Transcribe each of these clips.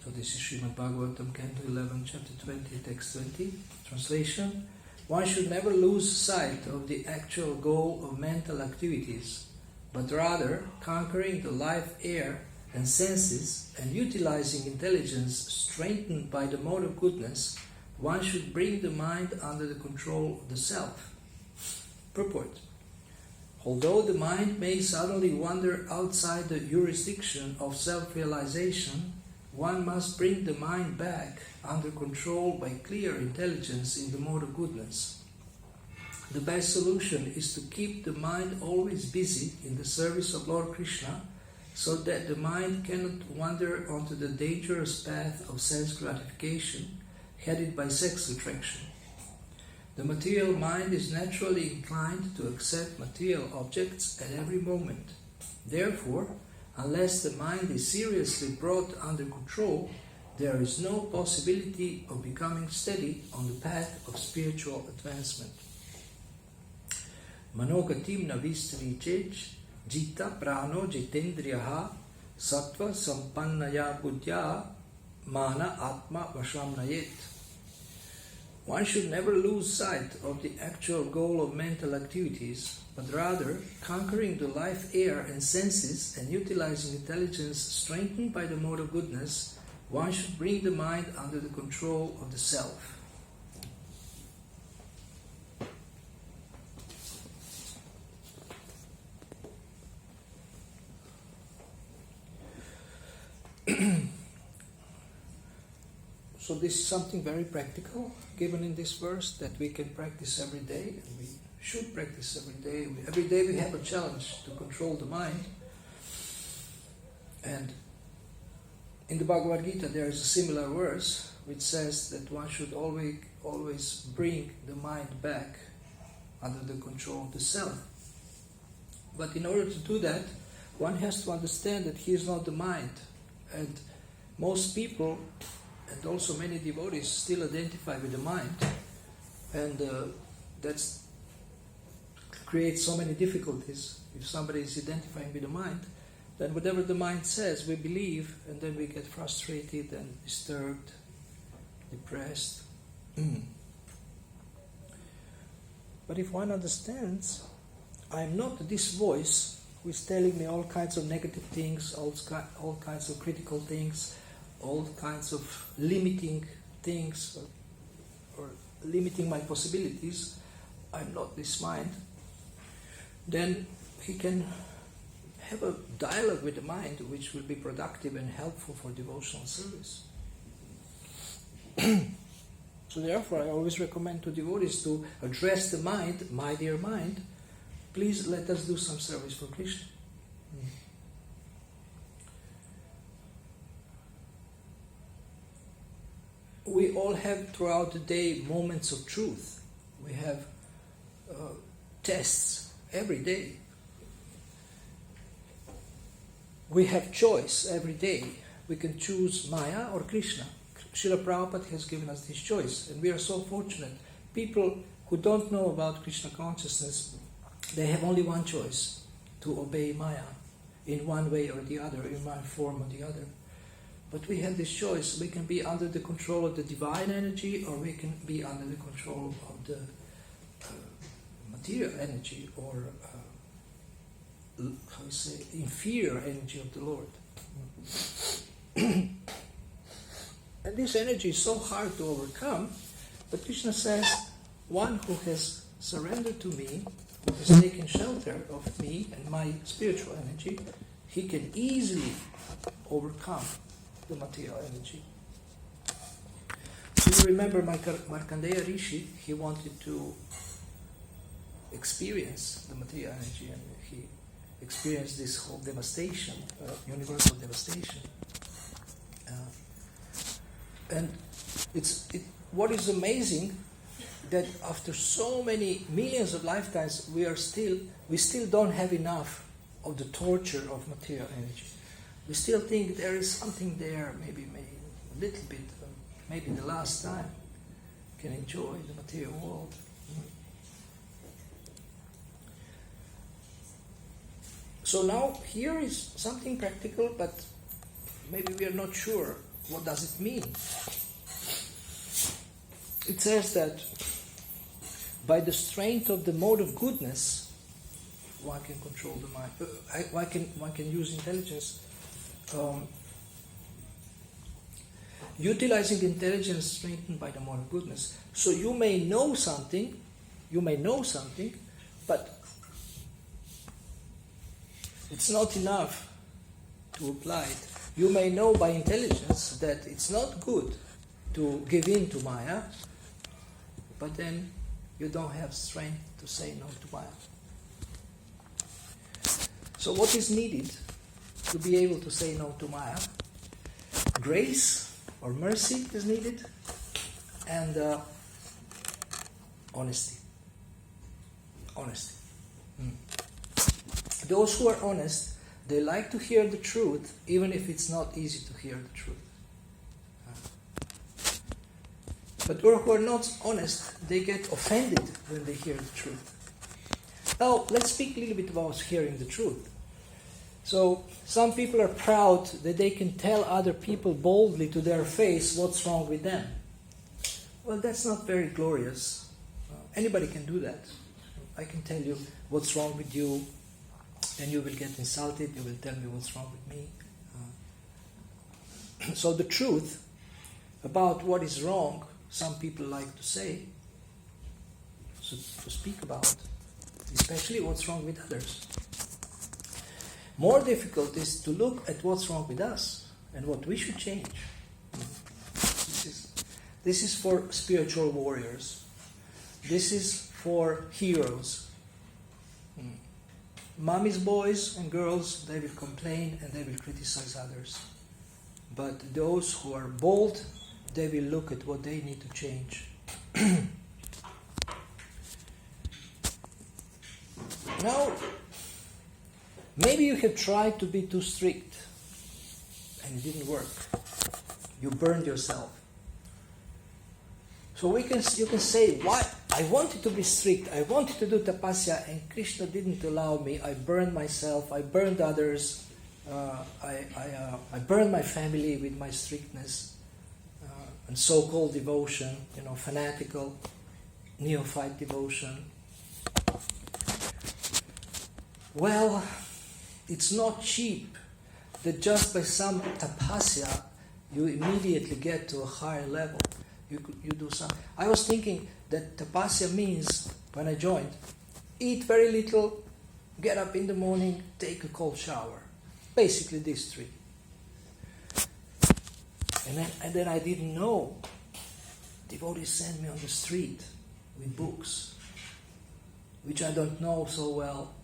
So this is Srimad Bhagavatam, Canto 11, Chapter 20, Text 20. Translation: one should never lose sight of the actual goal of mental activities, but rather conquering the life air and senses and utilizing intelligence strengthened by the mode of goodness, one should bring the mind under the control of the self. Purport: although the mind may suddenly wander outside the jurisdiction of self-realization, one must bring the mind back under control by clear intelligence in the mode of goodness. The best solution is to keep the mind always busy in the service of Lord Krishna, so that the mind cannot wander onto the dangerous path of sense gratification, headed by sex attraction. The material mind is naturally inclined to accept material objects at every moment. Therefore, unless the mind is seriously brought under control, there is no possibility of becoming steady on the path of spiritual advancement. Manogatim navistri chech jita prano jitendriyaha sattva sampannaya buddhya mana atma vashamnayet. One should never lose sight of the actual goal of mental activities, but rather conquering the life air and senses and utilizing intelligence strengthened by the mode of goodness, one should bring the mind under the control of the self. So this is something very practical given in this verse that we can practice every day, and we should practice every day. Every day we have a challenge to control the mind. And in the Bhagavad Gita there is a similar verse which says that one should always bring the mind back under the control of the self. But in order to do that, one has to understand that he is not the mind. And most people, and also many devotees, still identify with the mind, and that creates so many difficulties. If somebody is identifying with the mind, then whatever the mind says, we believe, and then we get frustrated and disturbed, depressed. But if one understands, I am not this voice who is telling me all kinds of negative things, all kinds of critical things, all kinds of limiting things, or limiting my possibilities, I'm not this mind, then he can have a dialogue with the mind which will be productive and helpful for devotional service. So therefore I always recommend to devotees to address the mind, my dear mind, please let us do some service for Krishna. We all have throughout the day moments of truth. We have tests every day. We have choice every day. We can choose Maya or Krishna. Srila Prabhupada has given us this choice, and we are so fortunate. People who don't know about Krishna consciousness, they have only one choice: to obey Maya in one way or the other, in one form or the other. But we have this choice. We can be under the control of the divine energy, or we can be under the control of the material energy, or inferior energy of the Lord. And this energy is so hard to overcome, but Krishna says, one who has surrendered to me, who has taken shelter of me and my spiritual energy, he can easily overcome the material energy. So you remember Markandeya Rishi, he wanted to experience the material energy, and he experienced this whole devastation, universal devastation. And what is amazing, that after so many millions of lifetimes, we still don't have enough of the torture of material energy. We still think there is something there, maybe a little bit, maybe the last time can enjoy the material world. So now here is something practical, but maybe we are not sure what does it mean? It says that by the strength of the mode of goodness, one can control the mind. One can use intelligence. Utilizing intelligence strengthened by the mode of goodness. So you may know something, but it's not enough to apply it. You may know by intelligence that it's not good to give in to Maya, but then you don't have strength to say no to Maya. So what is needed to be able to say no to Maya? Grace or mercy is needed, and honesty. Honesty. Those who are honest, they like to hear the truth, even if it's not easy to hear the truth. But those who are not honest, they get offended when they hear the truth. Now, let's speak a little bit about hearing the truth. So, some people are proud that they can tell other people boldly to their face what's wrong with them. Well, that's not very glorious. Anybody can do that. I can tell you what's wrong with you, and you will get insulted, you will tell me what's wrong with me. So the truth about what is wrong, some people like to say, to speak about, especially what's wrong with others. More difficult is to look at what's wrong with us and what we should change. This is for spiritual warriors. This is for heroes. Mommy's boys and girls, they will complain and they will criticize others. But those who are bold, they will look at what they need to change. Now, maybe you have tried to be too strict and it didn't work. You burned yourself. So you can say, why? I wanted to be strict, I wanted to do tapasya, and Krishna didn't allow me. I burned myself, I burned others, I burned my family with my strictness and so-called devotion, fanatical, neophyte devotion. Well, it's not cheap that just by some tapasya you immediately get to a higher level. You do some. I was thinking that tapasya means, when I joined, eat very little, get up in the morning, take a cold shower. Basically these three. And then I didn't know. Devotees sent me on the street with books, which I don't know so well.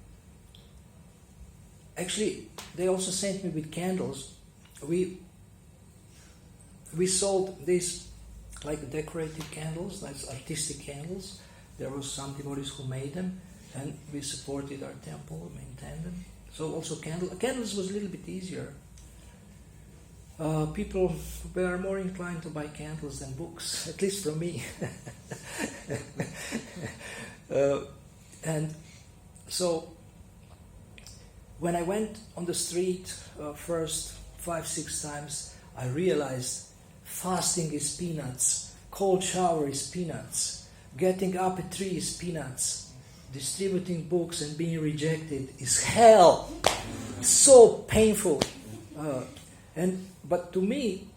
Actually, they also sent me with candles. We sold these like decorative candles, like artistic candles. There were some devotees who made them, and we supported our temple, maintained them. So also candles was a little bit easier. People were more inclined to buy candles than books, at least from me. And so when I went on the street first 5-6 times, I realized fasting is peanuts, cold shower is peanuts, getting up at 3 is peanuts, distributing books and being rejected is hell. It's so painful. But to me,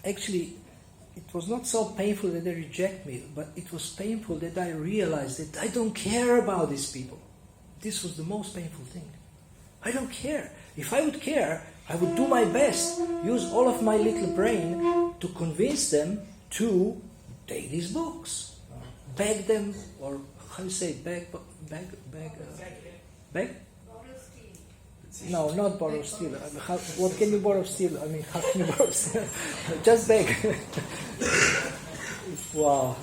actually, it was not so painful that they reject me, but it was painful that I realized that I don't care about these people. This was the most painful thing. I don't care. If I would care, I would do my best, use all of my little brain to convince them to take these books, beg them, or how you say beg? No, not borrow steal. What can you borrow steal? I mean, how can you borrow steal? Just beg. Wow.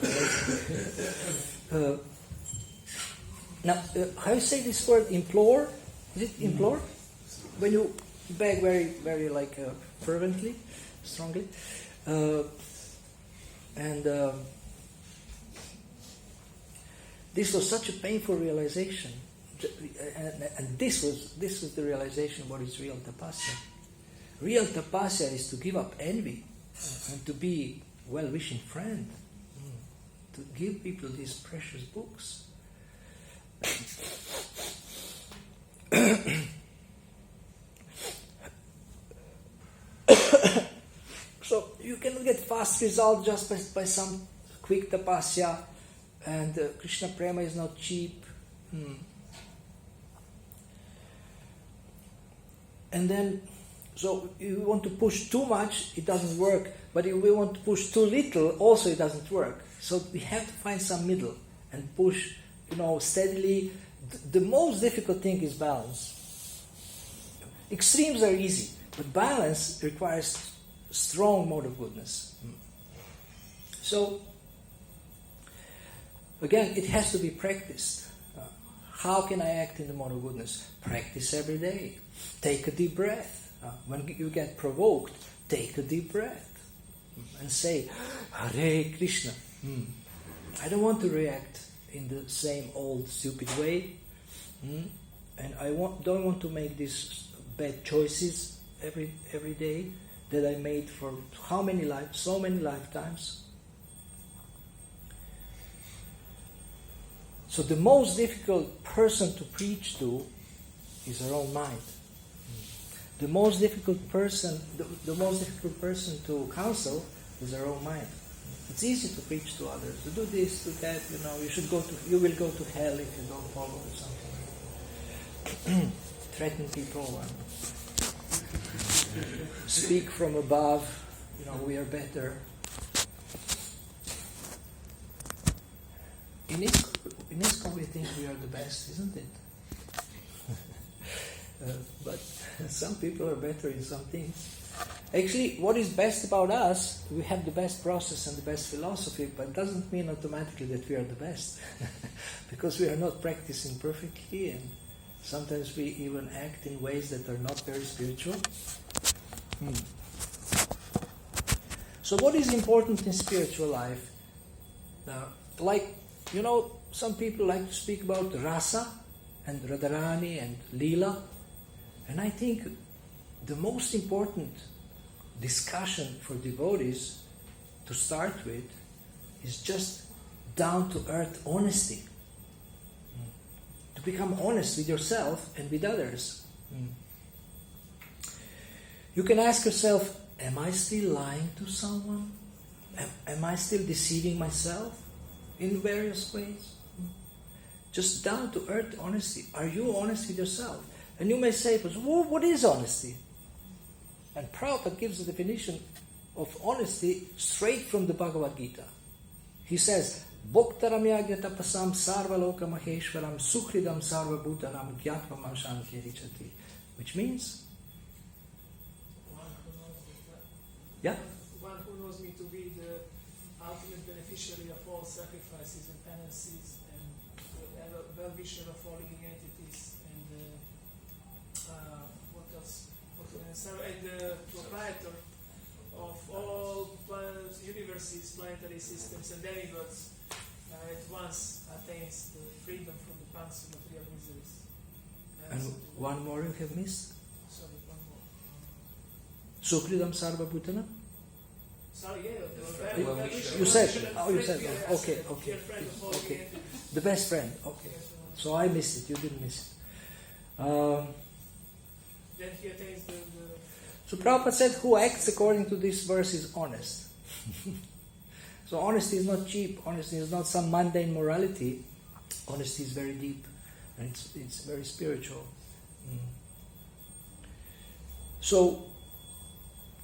Now, how you say this word? Implore? Is it implore? When you beg very, very fervently, strongly, this was such a painful realization, and this was the realization of what is real tapasya. Real tapasya is to give up envy and to be well-wishing friend, to give people these precious books. So you cannot get fast results just by some quick tapasya, and Krishna prema is not cheap. And then, so if you want to push too much, it doesn't work. But if we want to push too little, also it doesn't work. So we have to find some middle and push, steadily. The most difficult thing is balance. Extremes are easy, but balance requires strong mode of goodness. So, again, it has to be practiced. How can I act in the mode of goodness? Practice every day. Take a deep breath. When you get provoked, take a deep breath and say, Hare Krishna. I don't want to react in the same old stupid way. And I don't want to make these bad choices every day that I made for so many lifetimes. So the most difficult person to preach to is our own mind. The most difficult person to counsel is our own mind. It's easy to preach to others, to do this, to that. You will go to hell if you don't follow something. Threaten people and speak from above. We are better. In ISKCON we think we are the best, isn't it? But some people are better in some things. Actually, what is best about us, we have the best process and the best philosophy, but it doesn't mean automatically that we are the best. Because we are not practicing perfectly, and sometimes we even act in ways that are not very spiritual. So what is important in spiritual life? Some people like to speak about rasa and Radharani and Leela. And I think the most important discussion for devotees to start with is just down-to-earth honesty. To become honest with yourself and with others. You can ask yourself, am I still lying to someone? Am I still deceiving myself in various ways? Just down-to-earth honesty. Are you honest with yourself? And you may say, what is honesty? And Prabhupada gives the definition of honesty straight from the Bhagavad Gita. He says, Bhoktaram yagyatapasam sarvaloka maheshwaram sukhridam sarvabhutanam gyatmam shantyarichati. Which means? One who knows me to be the ultimate beneficiary of all sacrifices and penances and the well-wisher of all living entities and what else? And the proprietor of all universes, planetary systems and demigods at once attains the freedom from the pangs of material miseries. And one more you have missed? Sorry, one more. Sukhridam sarvabhutana? Sorry, You said. Okay. The best friend. Okay. So I missed it. You didn't miss it. Then he attains the So Prabhupada said, who acts according to this verse is honest. So honesty is not cheap. Honesty is not some mundane morality. Honesty is very deep. And it's very spiritual. So,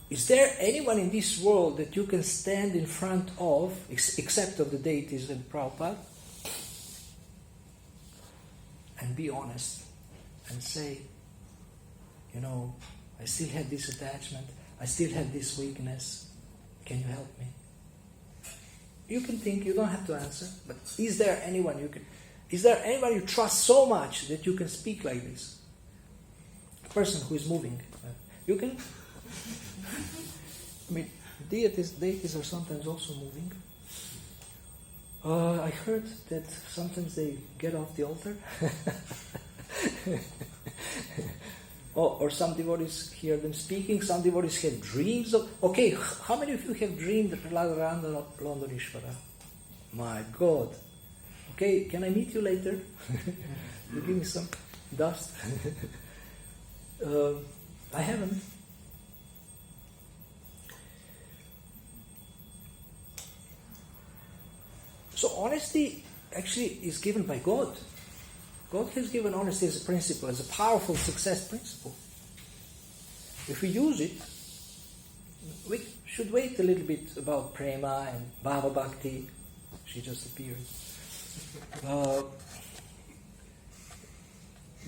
is there anyone in this world that you can stand in front of, except of the deities and Prabhupada, and be honest and say, I still have this attachment, I still have this weakness, can you help me? You can think, you don't have to answer, but is there anyone you trust so much that you can speak like this? A person who is moving. You can? Deities are sometimes also moving. I heard that sometimes they get off the altar. or some devotees hear them speaking, some devotees have dreams of... Okay, how many of you have dreamed Radharanda London Ishvara? My God. Okay, can I meet you later? You give me some dust? I haven't. So honesty actually is given by God. God has given honesty as a principle, as a powerful success principle. If we use it, we should wait a little bit about prema and bhava bhakti. She just appeared.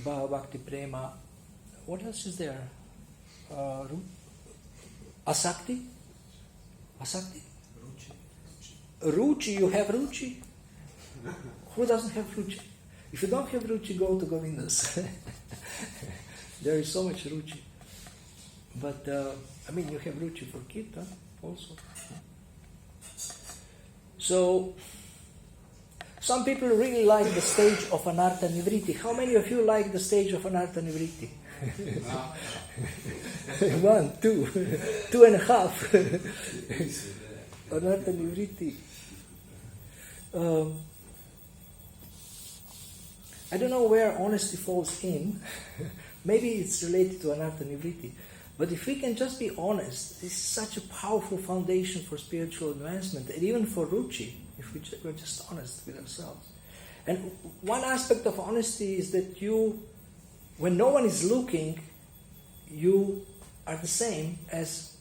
Bhava bhakti, prema. What else is there? Asakti? Asakti? Ruchi. You have ruchi? Who doesn't have ruchi? If you don't have ruchi, go to Govinda's. There is so much ruchi. But, you have ruchi for kirtan also. So, some people really like the stage of Anartha Nivriti. How many of you like the stage of Anartha Nivriti? 1, 2, 2.5. Anartha Nivriti. I don't know where honesty falls in. Maybe it's related to Anartha Nivriti. But if we can just be honest, this is such a powerful foundation for spiritual advancement, and even for ruchi, if we're just honest with ourselves. And one aspect of honesty is that when no one is looking, you are the same as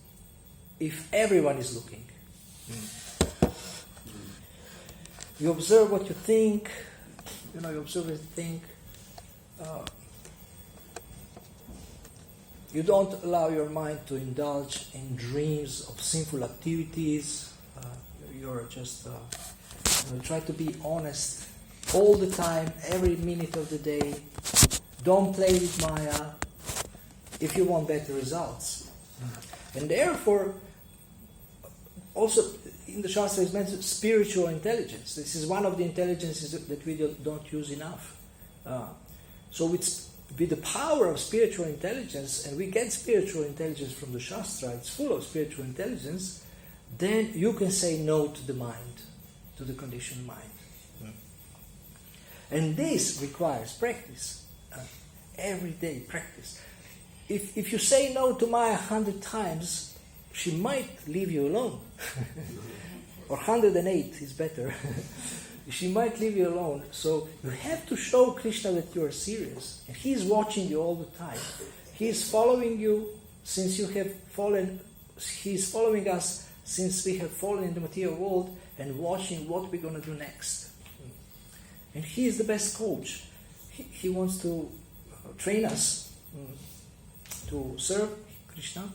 if everyone is looking. You observe what you think, you observe what you think. You don't allow your mind to indulge in dreams of sinful activities. You're just try to be honest all the time, every minute of the day. Don't play with Maya if you want better results. And therefore, also in the Shastra is mentioned spiritual intelligence. This is one of the intelligences that we don't use enough. So with the power of spiritual intelligence, and we get spiritual intelligence from the Shastra, it's full of spiritual intelligence, then you can say no to the mind, to the conditioned mind. And this requires practice, everyday practice. If you say no to Maya 100 times, she might leave you alone. Or 108 is better. She might leave you alone. So you have to show Krishna that you are serious. And He is watching you all the time. He is following you since you have fallen. He is following us since we have fallen in the material world and watching what we're going to do next. And He is the best coach. He wants to train us to serve Krishna.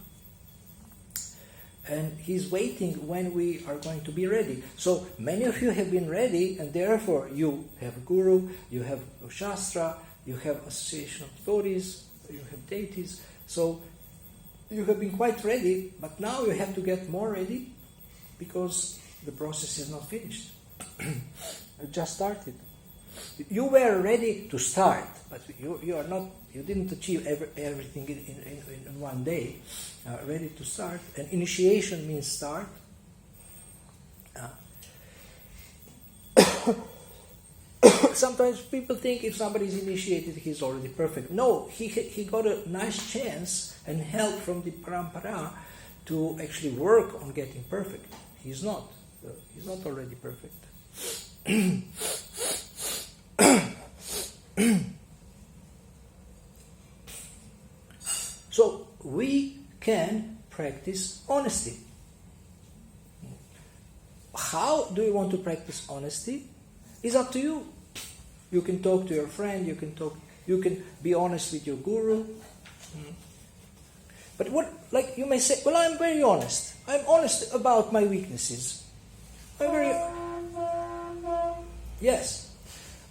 And He's waiting when we are going to be ready. So many of you have been ready, and therefore you have a guru, you have a Shastra, you have association of devotees, you have deities. So you have been quite ready, but now you have to get more ready because the process is not finished. It just started. You were ready to start, but you are not. You didn't achieve everything in one day. Ready to start. And initiation means start. Sometimes people think if somebody is initiated, he's already perfect. No, he got a nice chance and help from the parampara to actually work on getting perfect. He's not. He's not already perfect. So we can practice honesty. How do you want to practice honesty? It's up to you. You can talk to your friend, you can be honest with your guru. But you may say, well, I'm very honest. I'm honest about my weaknesses. Yes,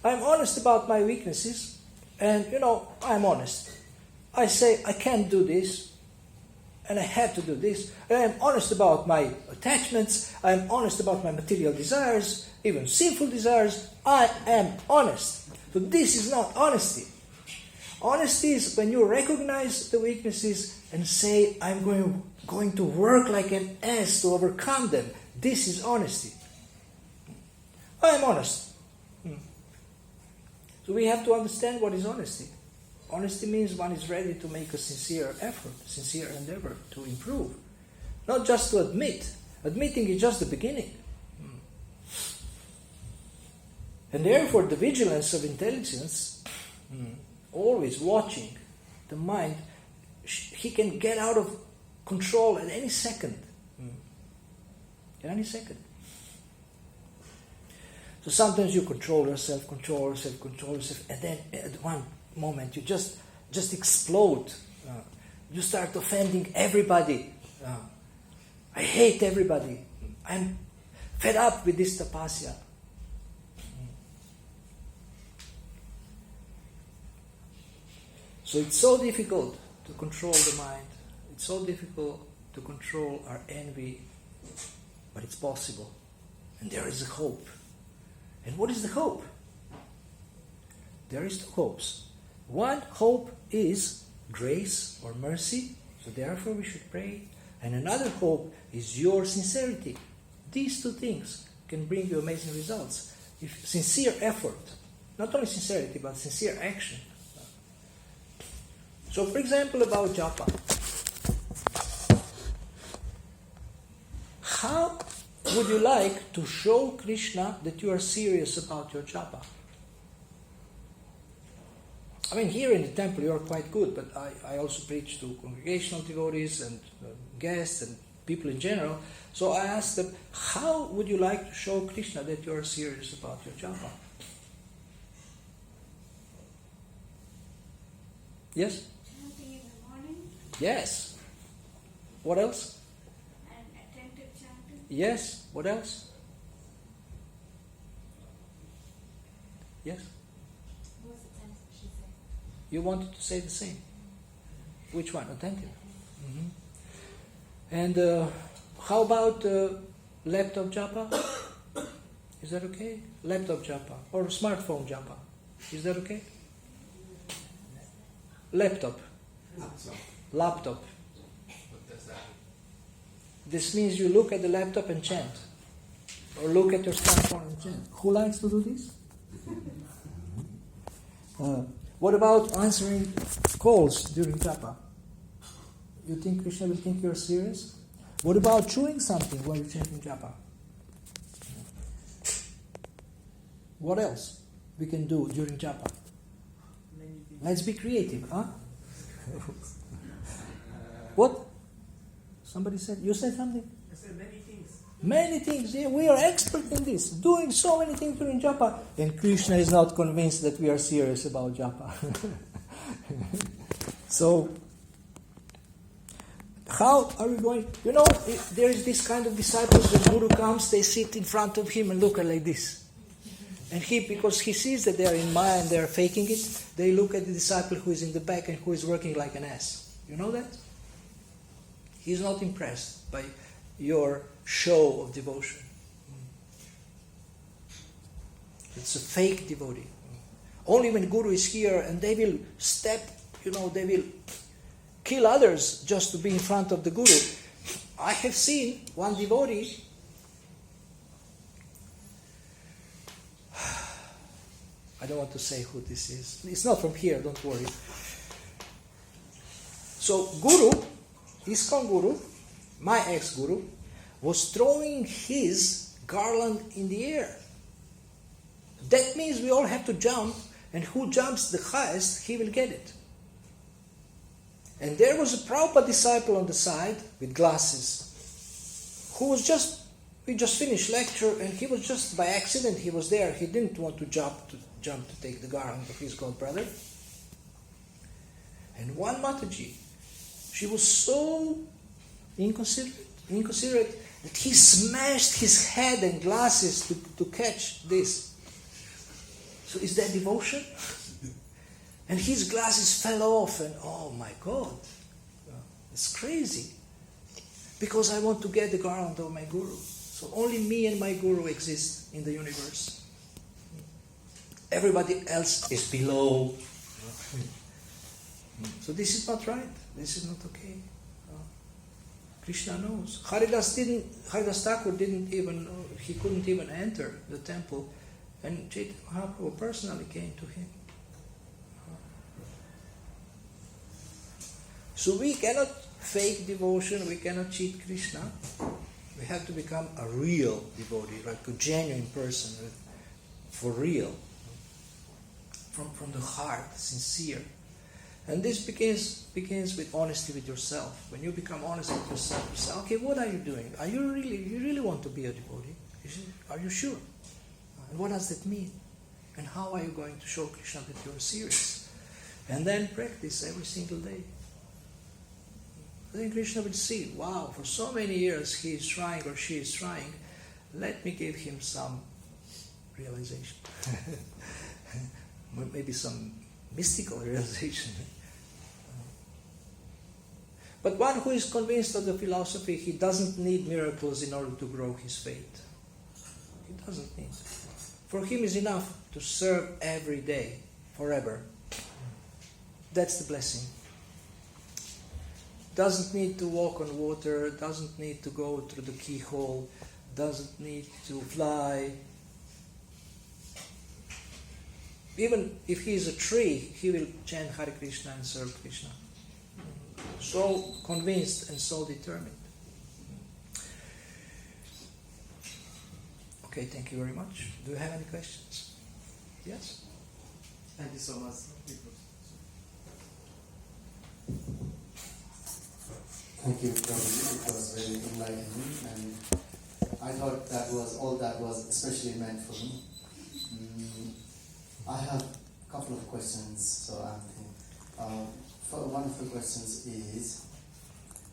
I'm honest about my weaknesses, and I'm honest. I say I can't do this, and I have to do this. And I'm honest about my attachments. I'm honest about my material desires, even sinful desires. I am honest. So this is not honesty. Honesty is when you recognize the weaknesses and say, I'm going to work like an ass to overcome them. This is honesty. I am honest. So we have to understand what is honesty. Honesty means one is ready to make a sincere effort, sincere endeavor to improve. Not just to admit. Admitting is just the beginning. And therefore the vigilance of intelligence, always watching the mind, he can get out of control at any second. At any second. So sometimes you control yourself, and then at one moment you just explode. You start offending everybody. I hate everybody. I'm fed up with this tapasya. So it's so difficult to control the mind. It's so difficult to control our envy. But it's possible. And there is a hope. And what is the hope? There is two hopes. One hope is grace or mercy. So therefore we should pray. And another hope is your sincerity. These two things can bring you amazing results. If sincere effort, not only sincerity, but sincere action. So for example, about japa. How would you like to show Krishna that you are serious about your japa? I mean, here in the temple you are quite good, but I also preach to congregational devotees and guests and people in general. So I asked them, how would you like to show Krishna that you are serious about your japa? Yes? Chanting in the morning. Yes. What else? And attentive chanting. Yes. What else? Yes? What was the sentence she said? You wanted to say the same. Which one? Attentive. And how about laptop japa? Is that okay? Laptop japa or smartphone japa? Is that okay? Laptop. Laptop. What does that mean? This means you look at the laptop and chant. Or look at your smartphone and chant. Who likes to do this? What about answering calls during japa? You think Krishna will think you're serious? What about chewing something while you're chanting japa? What else we can do during japa? Many things. Let's be creative, huh? What? Somebody said, you said something? I said many things. Many things, yeah, we are expert in this, doing so many things during japa. And Krishna is not convinced that we are serious about japa. So, how are we going? You know, there is this kind of disciples, when Guru comes, they sit in front of him and look at like this. And because he sees that they are in Maya and they are faking it, they look at the disciple who is in the back and who is working like an ass. You know that? He's not impressed by your show of devotion. It's a fake devotee. Only when Guru is here and they will they will kill others just to be in front of the Guru. I have seen one devotee, I don't want to say who this is. It's not from here, don't worry. So Guru, ISKCON Guru, my ex-Guru, was throwing his garland in the air. That means we all have to jump, and who jumps the highest, he will get it. And there was a Prabhupada disciple on the side with glasses, who was we just finished lecture, and he was just by accident, he was there. He didn't want to jump to take the garland of his god brother. And one Mataji, she was so inconsiderate that he smashed his head and glasses to catch this. So is that devotion? And his glasses fell off, and oh my God, it's crazy. Because I want to get the garland of my Guru. So only me and my Guru exist in the universe. Everybody else is below. So this is not right. This is not okay. Krishna knows. Haridas Thakur he couldn't even enter the temple, and Chaitanya Mahaprabhu personally came to him. So we cannot fake devotion, we cannot cheat Krishna. We have to become a real devotee, like a genuine person, for real, from the heart, sincere. And this begins with honesty with yourself. When you become honest with yourself, you say, okay, what are you doing? You really want to be a devotee? Are you sure? And what does that mean? And how are you going to show Krishna that you're serious? And then practice every single day. Then Krishna will see, wow, for so many years he is trying or she is trying, let me give him some realization. Maybe some mystical realization. But one who is convinced of the philosophy, he doesn't need miracles in order to grow his faith. He doesn't need. For him is enough to serve every day, forever. That's the blessing. Doesn't need to walk on water, doesn't need to go through the keyhole, doesn't need to fly. Even if he is a tree, he will chant Hare Krishna and serve Krishna. So convinced and so determined. Okay, thank you very much. Do you have any questions? Yes? Thank you so much. Thank you, Prabhuji. It was very enlightening, and I thought that was all that was especially meant for me. I have a couple of questions, so I'm thinking. One of the questions is,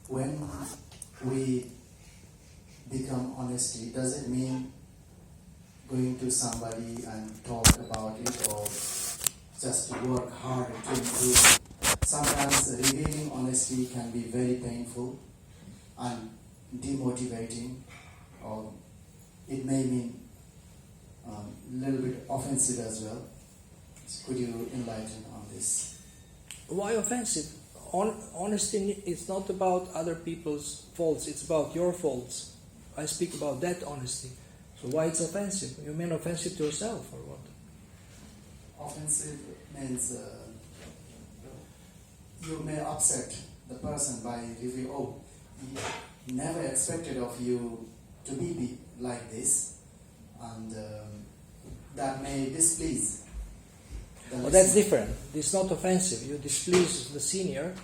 when we become honesty, does it mean going to somebody and talk about it, or just to work hard to improve? Sometimes revealing honesty can be very painful and demotivating, or it may mean a little bit offensive as well. So could you enlighten on this? Why offensive? Honesty is not about other people's faults, it's about your faults. I speak about that honesty. So why it's offensive? You mean offensive to yourself or what? Offensive means you may upset the person by revealing, oh, he never expected of you to be like this, and that may displease the Well, that's listener. different. It's not offensive. You displease the senior,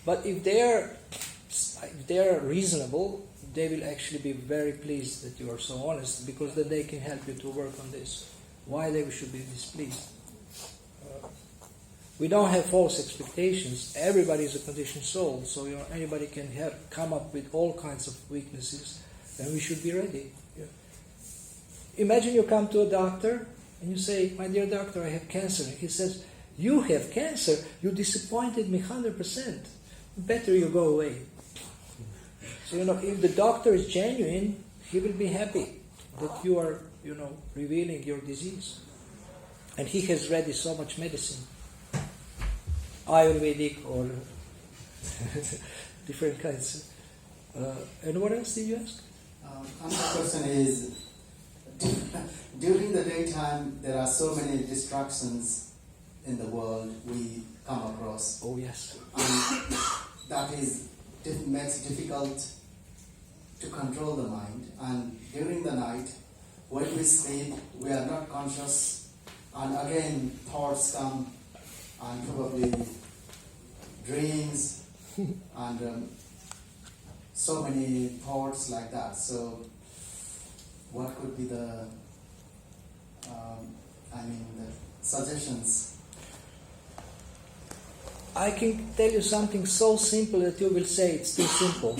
but if they're reasonable, they will actually be very pleased that you are so honest, because then they can help you to work on this. Why they should be displeased? We don't have false expectations. Everybody is a conditioned soul, so anybody can come up with all kinds of weaknesses, and we should be ready. Yeah. Imagine you come to a doctor and you say, my dear doctor, I have cancer. And he says, you have cancer? You disappointed me 100%. Better you go away. So, if the doctor is genuine, he will be happy that you are, revealing your disease. And he has read so much medicine. Ayurvedic or different kinds. And what else did you ask? Another question is, during the daytime, there are so many distractions in the world we come across. Oh, yes. And that makes it difficult to control the mind. And during the night, when we sleep, we are not conscious, and again thoughts come, and probably dreams, and so many thoughts like that. So what could be the suggestions? I can tell you something so simple that you will say it's too simple.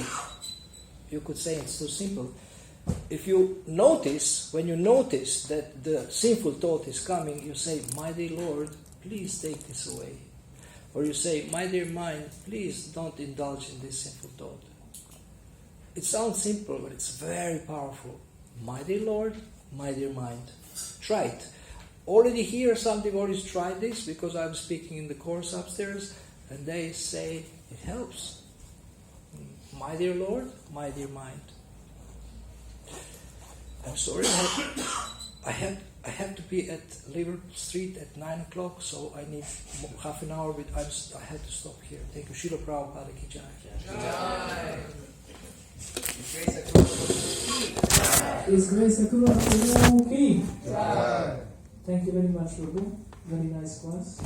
You could say it's too simple. If you notice, when you notice that the sinful thought is coming, you say, my dear Lord, please take this away. Or you say, my dear mind, please don't indulge in this sinful thought. It sounds simple, but it's very powerful. My dear Lord, my dear mind. Try it. Already here some devotees tried this, because I'm speaking in the course upstairs. and they say it helps. My dear Lord, my dear mind. I'm sorry, I have to be at Liverpool Street at 9 o'clock, so I need half an hour. But I had to stop here. Thank you. Srila Prabhupada Ki Jai. Is Grace Akura okay? Thank you very much, Prabhu. Very nice class.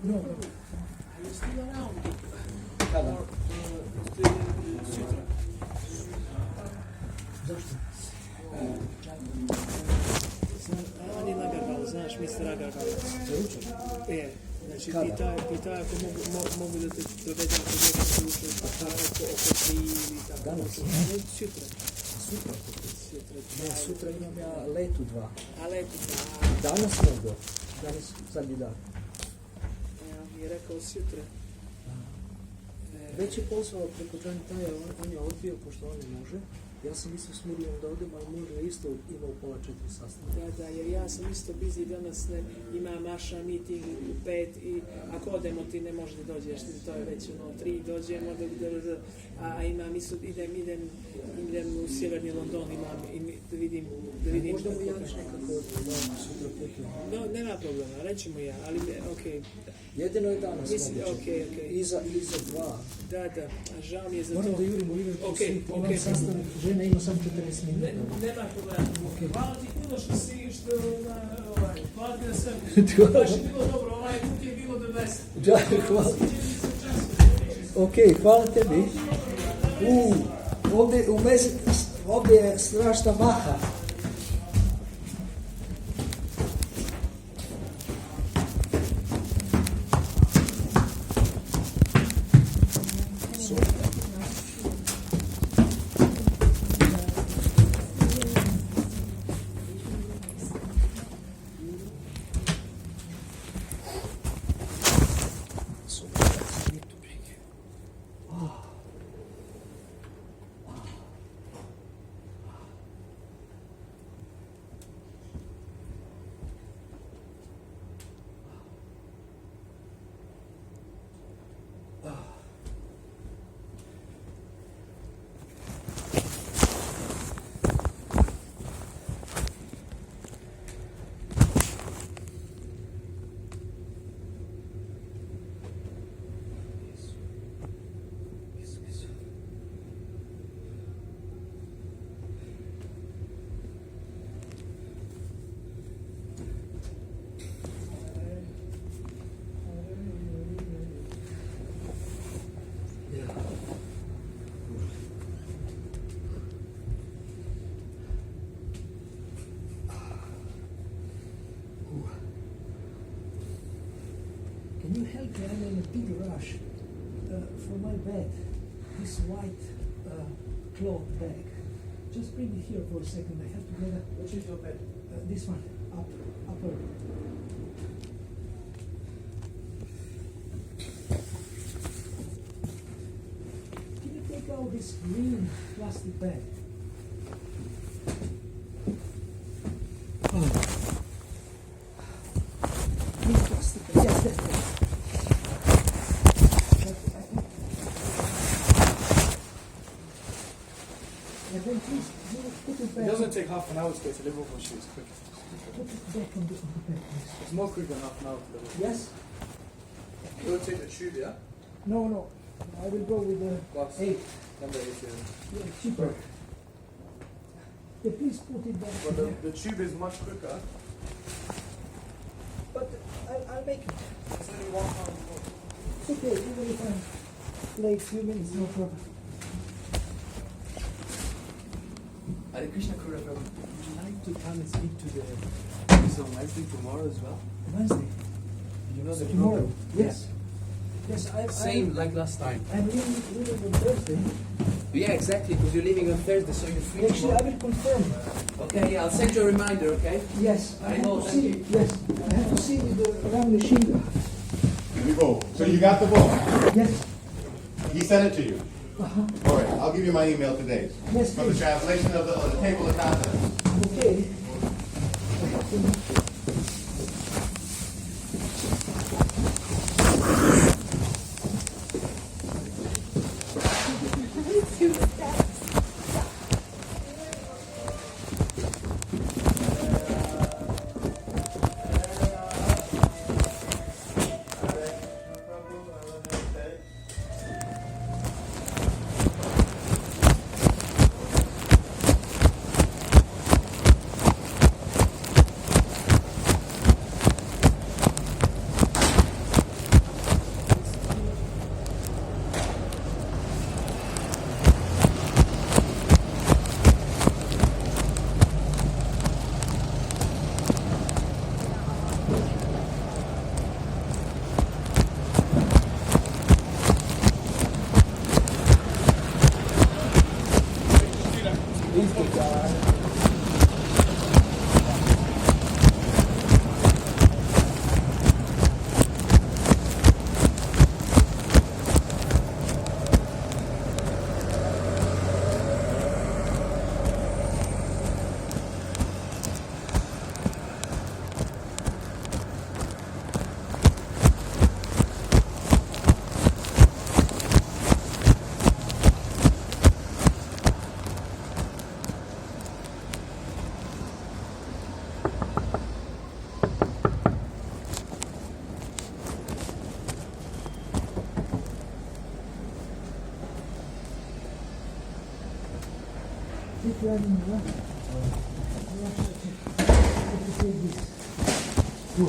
No, are you still around? On je Agarwal, znaš Mr. Agarwal. Je, znači pitao ako mogu da te dovedem kod njega slučaju oko 3 ili tako. Danas? Sutra. Ne, sutra imam ja letu 2. A leto, Danas mogu. Danas zadnji dan. ja mi je rekao sutra. Već je pozvao preko John Taja, on je odbio pošto on ne može. Ja sam isto smirio da odem, ali može isto ima u pola 4 sastanka. Da, jer ja sam isto busy danas, ima Maša meeting u 5 i ako odemo ti ne možeš da dođeš, to je već 3 dođemo, a imam isto, idem u sjeverni London, da vidim. Možda mu javiš nekako sutra prekljeno. No, nema problema, rećemo ja, ali okej. Jedino je danas Mislim, moguće. okej. Iza 2. Da, a žao mi je za Moram to. da jurim u Liverpool Okej, Street, imam okej. sastanak žene, ima samo 40 minuta. Nema problema. Okej. Hvala ti puno što hvala ti na sve. Baš je bilo dobro, ovaj put je bilo the best. Hvala. Ok, hvala tebi. Ovdje je strašna maha. Can you help me? I'm in a big rush for my bag. This white cloth bag. Just bring it here for a second. I have to get a... Which is your bed? This one, upper. Can you take out this green plastic bag? Green plastic bag. Yes, that's it. And then please put it back. It doesn't take half an hour to get to Liverpool Street, it's quick. Put it back on the bed, please. It's more quick than half an hour to Liverpool. Yes? You'll take the tube, yeah? No. I will go with the Bus. 8. Number 8, yeah. Yeah, cheaper. Yeah, please put it back. But there. the tube is much quicker. But I'll make it. It's only 1 pound more. It's okay, even if I'm late few minutes, no problem. Hare Krishna Kura Prabhu. Would you like to come and speak to the on Wednesday tomorrow as well? Wednesday. You know the Tomorrow. program? Yes. Yes, Same like last time. I'm leaving on Thursday. Yeah, exactly, because you're leaving on Thursday, so you're free Actually, I tomorrow. will confirm. Okay, yeah, I'll send you a reminder, okay? Yes, I I have know, to thank see. you. Yes, I have to see with the Ram Shinga. Here you go. So you got the book? Yes. He sent it to you. Uh-huh. All right, I'll give you my email today. Yes, For the please. translation of the table of contents. Okay. Keep running, huh? Let me take this.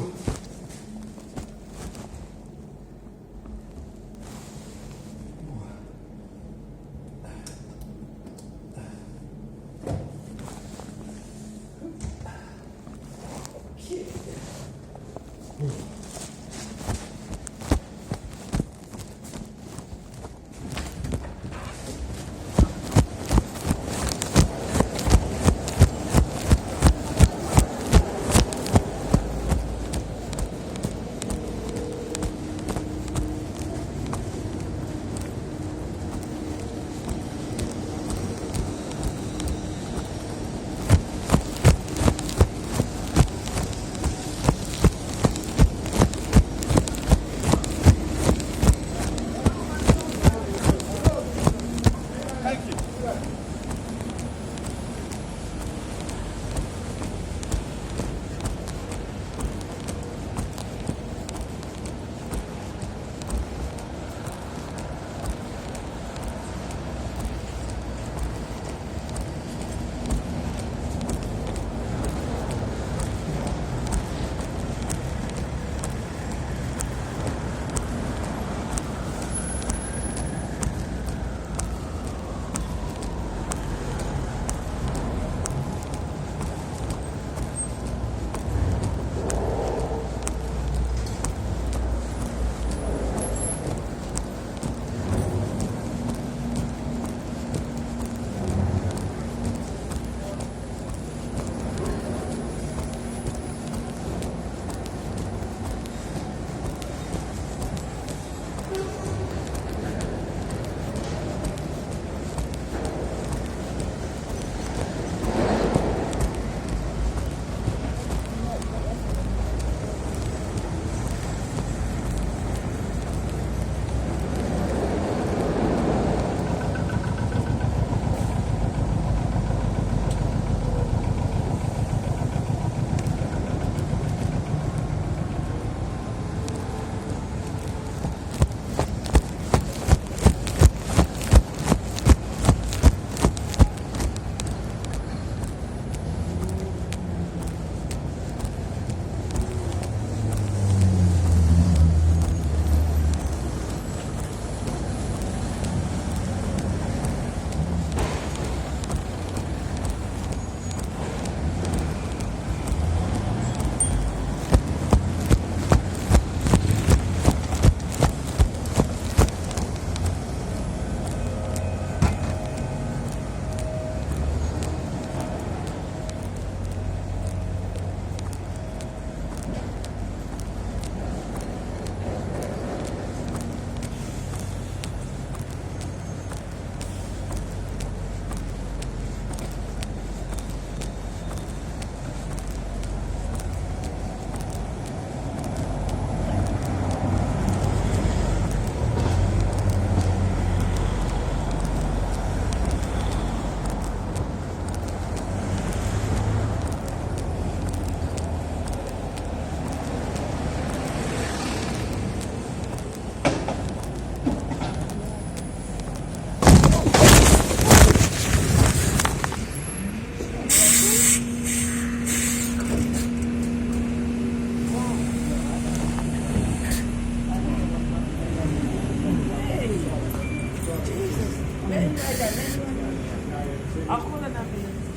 I'll call an ambulance.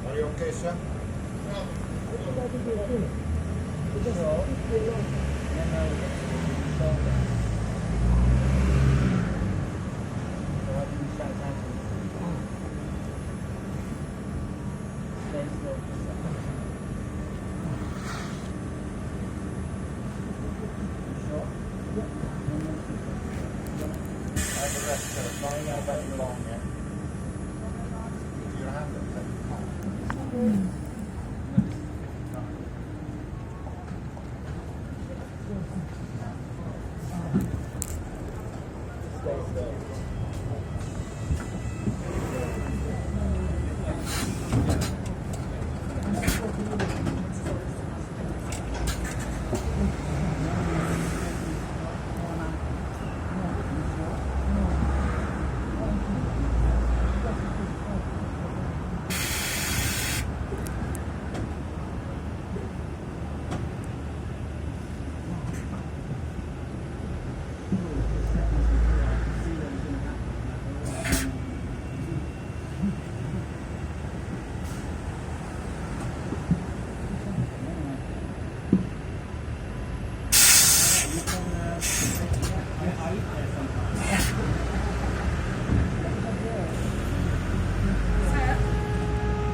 Are you okay, sir?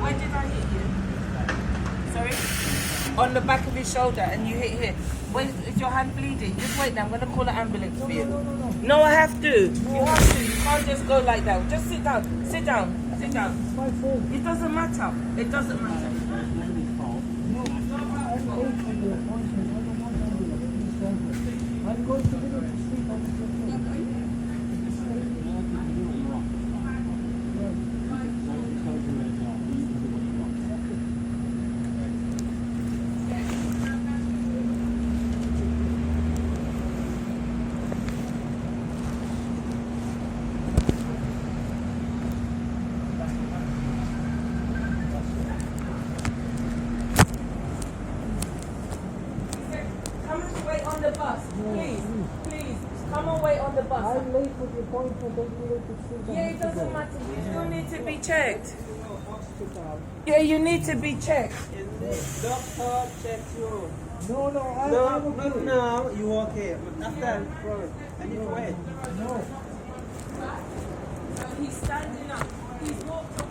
Where did I hit you? Sorry? On the back of his shoulder and you hit here. Wait, is your hand bleeding? Just wait now, I'm gonna call an ambulance for you. No, I have to. You have to. You can't just go like that. Just sit down. Sit down. Sit down. It doesn't matter. It doesn't matter. I'm going to do it. Come and wait on the bus. Please. Please. Come and wait on the bus. I'm late for the appointment. Don't you need to see Yeah, it doesn't matter. You still need to be checked. Yeah, you need to be checked. Doctor check you. No, I'm No, okay. not now. You okay? But after, I need to wait. No. So he's standing up. He's walked